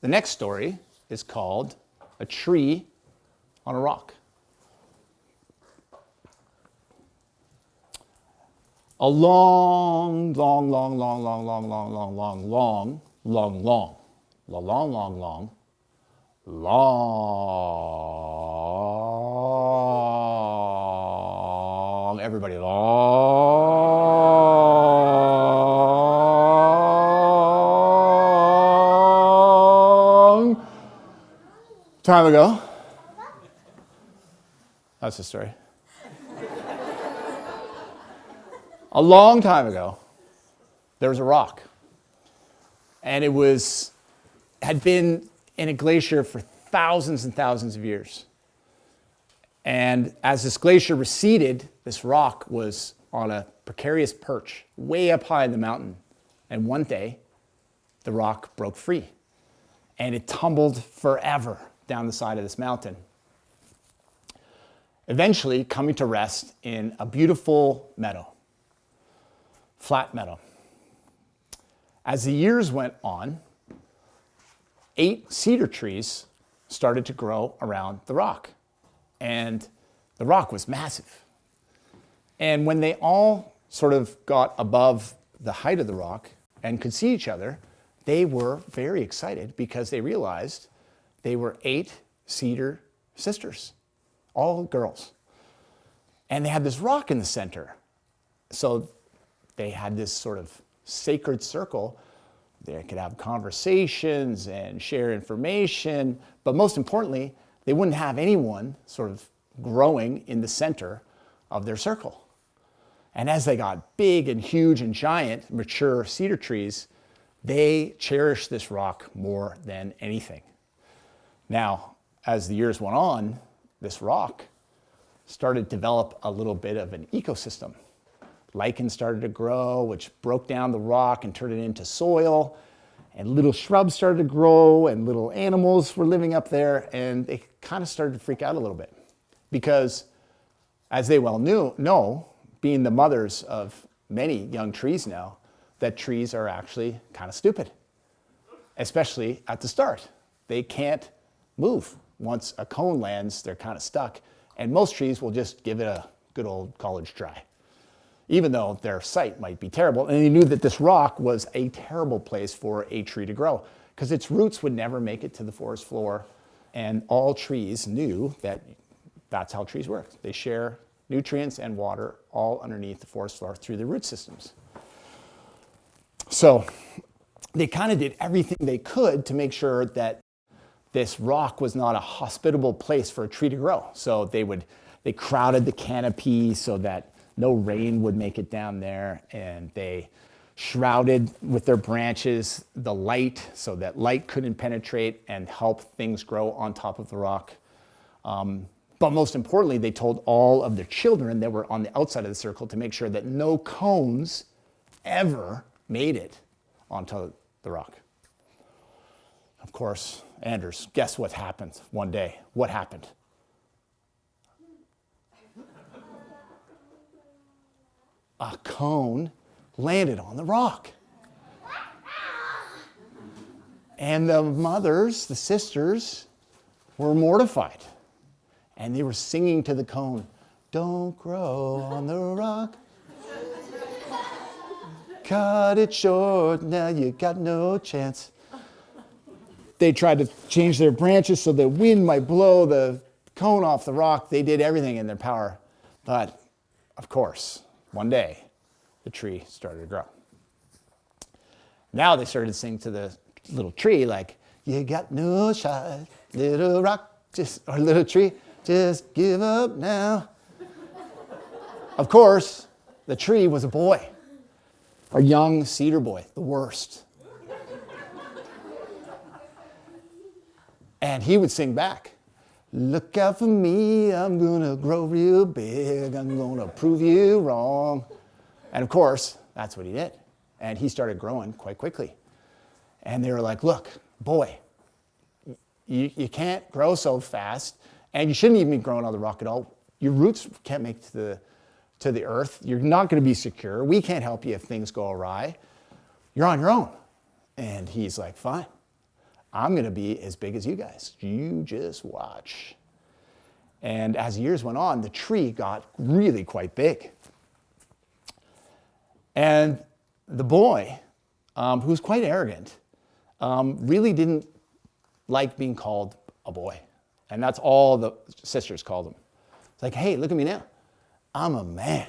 The next story is called A Tree on a Rock. A long, long, long, long, long, long, long, long, long, long, long, long, long, long, long, long, everybody, long time ago. That's the story. A long time ago, there was a rock, and it had been in a glacier for thousands and thousands of years. And as this glacier receded, this rock was on a precarious perch way up high in the mountain. And one day, the rock broke free, and it tumbled forever down the side of this mountain, eventually coming to rest in a beautiful meadow. Flat meadow. As the years went on, 8 cedar trees started to grow around the rock. And the rock was massive. And when they all sort of got above the height of the rock and could see each other, they were very excited because they realized they were 8 cedar sisters, all girls. And they had this rock in the center. So they had this sort of sacred circle. They could have conversations and share information, but most importantly, they wouldn't have anyone sort of growing in the center of their circle. And as they got big and huge and giant, mature cedar trees, they cherished this rock more than anything. Now, as the years went on, this rock started to develop a little bit of an ecosystem. Lichen started to grow, which broke down the rock and turned it into soil. And little shrubs started to grow, and little animals were living up there, and they kind of started to freak out a little bit. Because, as they well know, being the mothers of many young trees now, that trees are actually kind of stupid, especially at the start. They can't move. Once a cone lands, they're kind of stuck, and most trees will just give it a good old college try, even though their site might be terrible. And they knew that this rock was a terrible place for a tree to grow because its roots would never make it to the forest floor. And all trees knew that that's how trees work. They share nutrients and water all underneath the forest floor through the root systems. So they kind of did everything they could to make sure that this rock was not a hospitable place for a tree to grow. So they crowded the canopy so that no rain would make it down there, and they shrouded with their branches the light so that light couldn't penetrate and help things grow on top of the rock. But most importantly, they told all of their children that were on the outside of the circle to make sure that no cones ever made it onto the rock. Of course, Anders, guess what happened one day? What happened? A cone landed on the rock. And the mothers, the sisters, were mortified. And they were singing to the cone, "Don't grow on the rock. Cut it short, now you got no chance." They tried to change their branches so the wind might blow the cone off the rock. They did everything in their power. But, of course, one day, the tree started to grow. Now they started to sing to the little tree like, "You got no shot, little rock, or little tree, just give up now." Of course, the tree was a boy, a young cedar boy, the worst. And he would sing back, "Look out for me, I'm gonna grow real big, I'm gonna prove you wrong." And of course, that's what he did. And he started growing quite quickly. And they were like, "Look, boy, you can't grow so fast, and you shouldn't even be growing on the rock at all. Your roots can't make it to the earth. You're not going to be secure. We can't help you if things go awry. You're on your own." And he's like, "Fine, I'm going to be as big as you guys. You just watch. And as years went on, the tree got really quite big. And the boy, who was quite arrogant, really didn't like being called a boy. And that's all the sisters called him. It's like, hey, look at me now. I'm a man.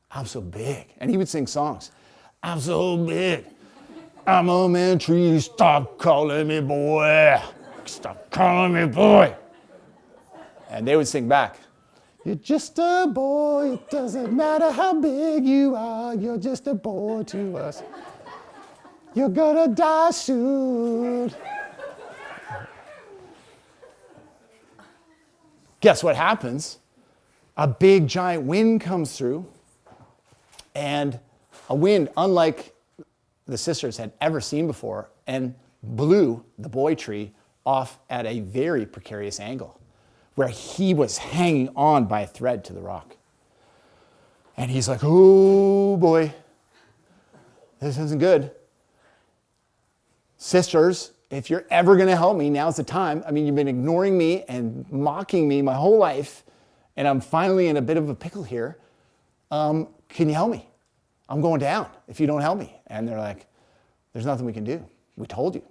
I'm so big. And he would sing songs. I'm so big. I'm a man tree. Stop calling me boy. Stop calling me boy. And they would sing back. You're just a boy. It doesn't matter how big you are. You're just a boy to us. You're gonna die soon. Guess what happens? A big giant wind comes through, and a wind unlike the sisters had ever seen before, and blew the boy tree off at a very precarious angle, where he was hanging on by a thread to the rock. And he's like, oh boy, this isn't good. Sisters, if you're ever going to help me, now's the time. I mean, you've been ignoring me and mocking me my whole life, and I'm finally in a bit of a pickle here. Can you help me? I'm going down if you don't help me. And they're like, there's nothing we can do. We told you.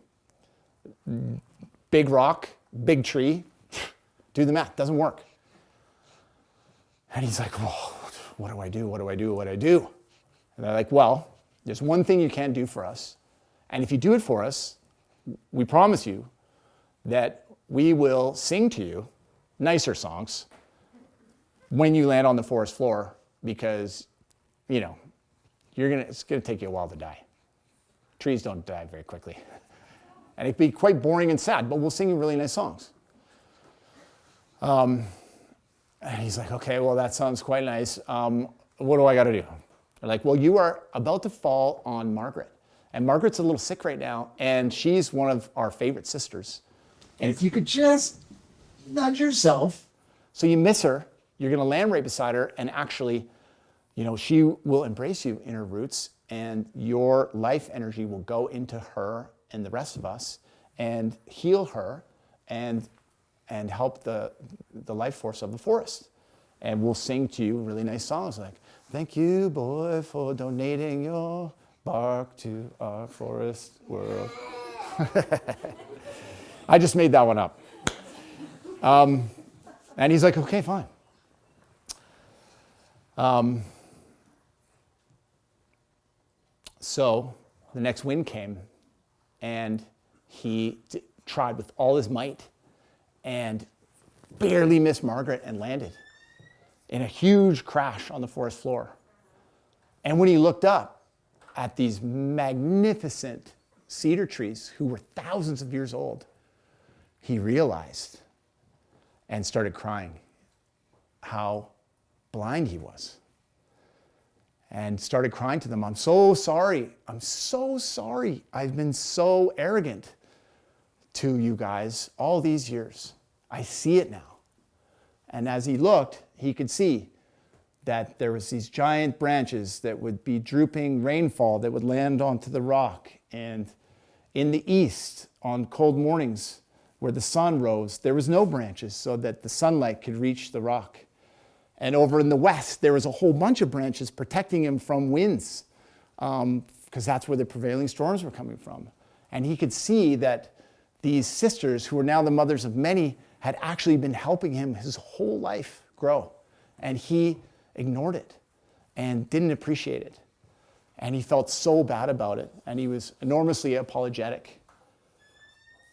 Big rock, big tree, do the math, doesn't work. And he's like, well, what do I do? What do I do? What do I do? And they're like, well, there's one thing you can't do for us. And if you do it for us, we promise you that we will sing to you nicer songs when you land on the forest floor, because, you know, it's going to take you a while to die. Trees don't die very quickly. And it'd be quite boring and sad, but we'll sing you really nice songs. And he's like, okay, well, that sounds quite nice. What do I got to do? They're like, well, you are about to fall on Margaret. And Margaret's a little sick right now, and she's one of our favorite sisters. And if you could just nudge yourself so you miss her, you're going to land right beside her, and actually, you know, she will embrace you in her roots, and your life energy will go into her and the rest of us and heal her and help the life force of the forest. And we'll sing to you really nice songs like, thank you, boy, for donating your bark to our forest world. I just made that one up. And he's like, okay, fine. So the next wind came, and he tried with all his might and barely missed Margaret and landed in a huge crash on the forest floor. And when he looked up at these magnificent cedar trees who were thousands of years old, he realized and started crying how blind he was. And started crying to them, I'm so sorry. I'm so sorry. I've been so arrogant to you guys all these years. I see it now. And as he looked, he could see that there was these giant branches that would be drooping rainfall that would land onto the rock. And in the east, on cold mornings where the sun rose, there was no branches so that the sunlight could reach the rock. And over in the west, there was a whole bunch of branches protecting him from winds, because that's where the prevailing storms were coming from. And he could see that these sisters, who were now the mothers of many, had actually been helping him his whole life grow. And he ignored it and didn't appreciate it. And he felt so bad about it. And he was enormously apologetic.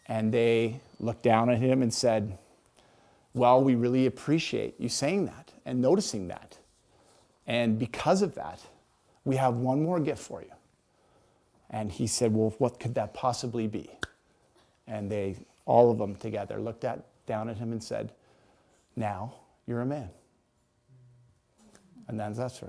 And they looked down at him and said, well, we really appreciate you saying that and noticing that. And because of that, we have one more gift for you. And he said, well, what could that possibly be? And they, all of them together, looked down at him and said, now you're a man. And that's that story.